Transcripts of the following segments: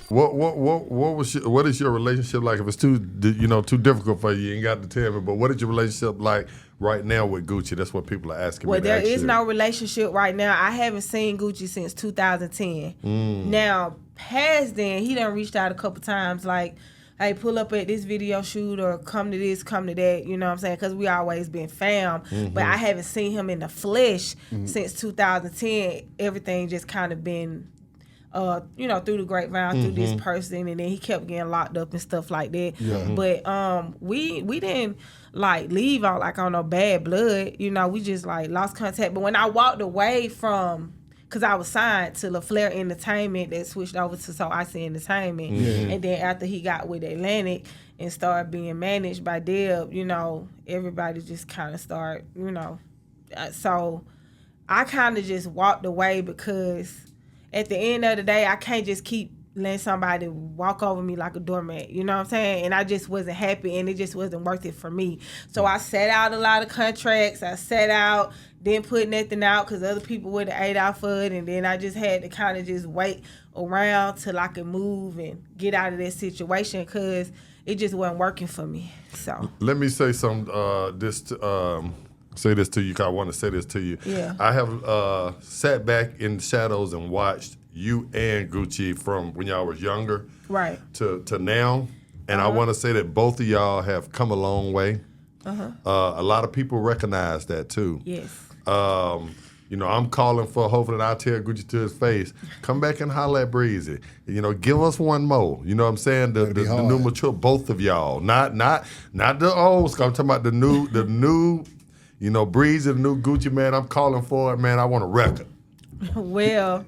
What is your relationship like? If it's too difficult for you, you ain't got to tell me. But what is your relationship like right now with Gucci? That's what people are asking me. Well, there is no relationship right now. I haven't seen Gucci since 2010. Now, past then, he done reached out a couple times, like, hey, pull up at this video shoot or come to this, come to that, you know what I'm saying? Because we always been fam. But I haven't seen him in the flesh since 2010. Everything just kind of been, through the grapevine, through this person, and then he kept getting locked up and stuff like that. Yeah. But we didn't like leave out like on no bad blood. You know, we just like lost contact. But when I walked away from, because I was signed to LaFleur Entertainment that switched over to So Icy Entertainment. And then after he got with Atlantic and started being managed by Deb, you know, everybody just kind of started, you know. So I kind of just walked away because at the end of the day, I can't just keep letting somebody walk over me like a doormat, you know what I'm saying? And I just wasn't happy, and it just wasn't worth it for me. So I sat out a lot of contracts. I sat out, didn't put nothing out because other people would have ate out for it, and then I just had to kind of just wait around till I could move and get out of that situation because it just wasn't working for me. So let me say say this to you because I want to say this to you. Yeah. I have sat back in the shadows and watched you and Gucci from when y'all was younger to now. And I want to say that both of y'all have come a long way. A lot of people recognize that too. Yes. You know, I'm calling for, hopefully I'll tell Gucci to his face, come back and holla at Bre-Z. You know, give us one more. You know what I'm saying? The new mature, both of y'all. Not the old school. I'm talking about the new, you know, Bre-Z, the new Gucci, man. I'm calling for it, man. I want a record. Well,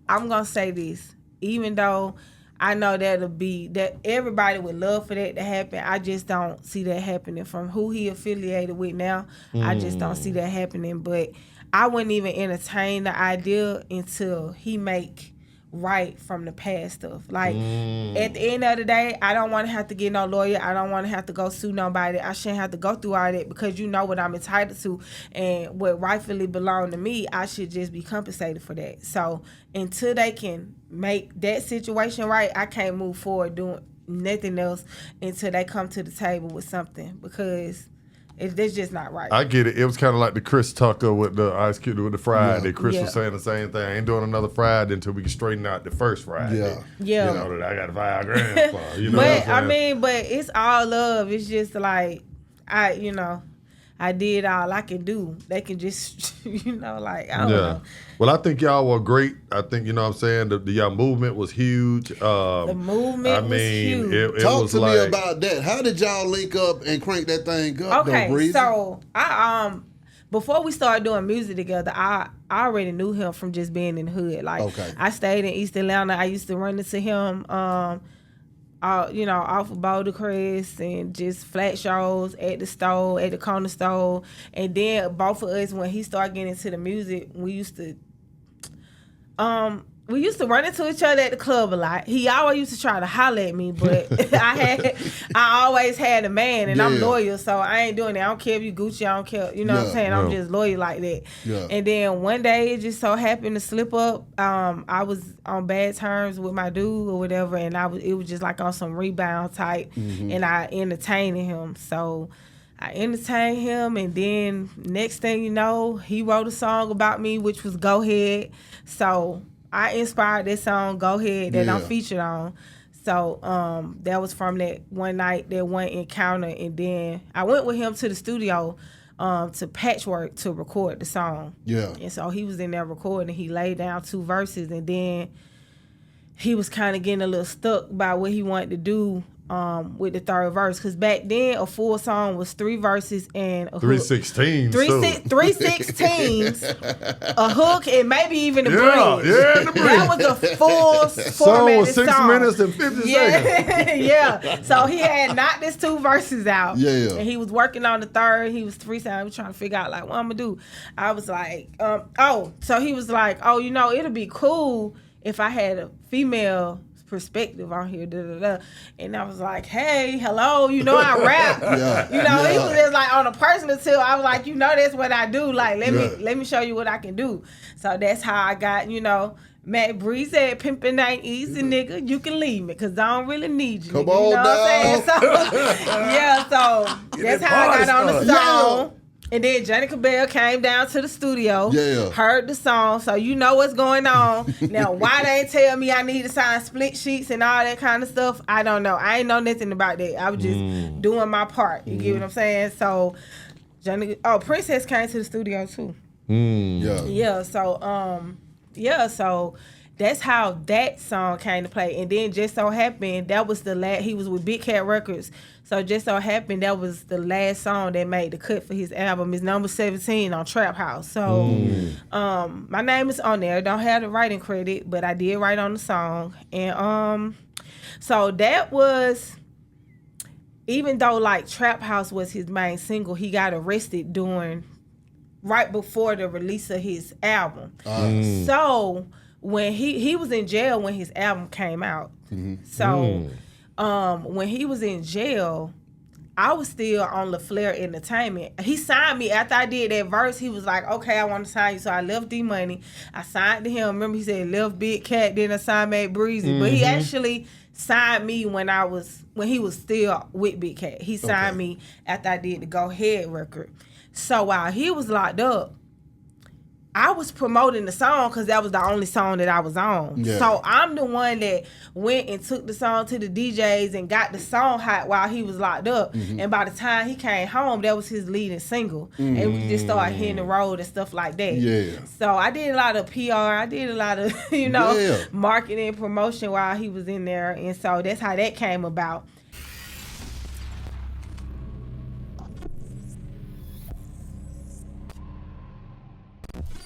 I'm going to say this. Even though I know that everybody would love for that to happen, I just don't see that happening from who he affiliated with now. I just don't see that happening. But I wouldn't even entertain the idea until he make right from the past stuff. Like, at the end of the day, I don't want to have to get no lawyer. I don't want to have to go sue nobody. I shouldn't have to go through all that because you know what I'm entitled to and what rightfully belong to me. I should just be compensated for that. So until they can make that situation right, I can't move forward doing nothing else until they come to the table with something because it's just not right. I get it. It was kind of like the Chris Tucker with the Ice Cube with the Friday. Chris was saying the same thing. I ain't doing another Friday until we can straighten out the first Friday. Yeah. You know, that I got $5,000 for. You know but it's all love. It's just like, I did all I can do. They can just, I don't know. Well, I think y'all were great. I think, you know what I'm saying, the y'all movement was huge. The movement was huge. It Talk was to me about that. How did y'all link up and crank that thing up, okay, though, Breezy? So I before we started doing music together, I already knew him from just being in the hood. Like, I stayed in East Atlanta. I used to run into him off of Boulder Crest and just flat shows at the store, at the corner store. And then both of us, when he started getting into the music, we used to run into each other at the club a lot. He always used to try to holler at me, but I always had a man, and I'm loyal, so I ain't doing that. I don't care if you Gucci, I don't care, you know what I'm saying? I'm just loyal like that. Yeah. And then one day, it just so happened to slip up. I was on bad terms with my dude or whatever, and it was just like on some rebound type, and I entertained him. So I entertained him, and then next thing you know, he wrote a song about me, which was Go Ahead. So I inspired this song, Go Ahead, that I'm featured on. So that was from that one night, that one encounter. And then I went with him to the studio to Patchwork to record the song. Yeah. And so he was in there recording. He laid down 2 verses, and then he was kind of getting a little stuck by what he wanted to do with the 3rd verse, because back then a full song was 3 verses and a 3/16. 3/16, a hook, and maybe even the bridge. The bridge. That was a full song was 6 minutes and 50 seconds. Yeah. So he had knocked his 2 verses out. Yeah. And he was working on the 3rd. He was freestyling. He was trying to figure out like what I'm gonna do. I was like, so he was like, it'll be cool if I had a female perspective on here, and I was like, hey, hello, I rap. He was just like on a personal tip. I was like, that's what I do. Like, let me show you what I can do. So that's how I got, Matt Bre-Z said, "Pimpin' ain't easy, nigga. You can leave me, cause I don't really need you." Come nigga. on, you know what I'm saying? So, yeah, so that's how I got on the song. And then Janica Bell came down to the studio, heard the song, so you know what's going on. Now, why they ain't tell me I need to sign split sheets and all that kind of stuff, I don't know. I ain't know nothing about that. I was just doing my part. You get what I'm saying? So, Princess came to the studio too. Yeah. So that's how that song came to play. And then just so happened that was the last. He was with Big Cat Records. So just so happened that was the last song that made the cut for his album. It's number 17 on Trap House. So my name is on there. Don't have the writing credit, but I did write on the song. And so that was, even though like Trap House was his main single, he got arrested right before the release of his album. So when he was in jail when his album came out. So when he was in jail, I was still on LaFleur Entertainment. He signed me after I did that verse. He was like, "Okay, I want to sign you." So I left D-Money. I signed to him. Remember, he said left Big Cat, then I signed Matt Breezy. But he actually signed me when he was still with Big Cat. He signed me after I did the Go Ahead record. So while he was locked up, I was promoting the song because that was the only song that I was on. Yeah. So I'm the one that went and took the song to the DJs and got the song hot while he was locked up. And by the time he came home, that was his leading single. And we just started hitting the road and stuff like that. Yeah. So I did a lot of PR. I did a lot of, marketing and promotion while he was in there. And so that's how that came about.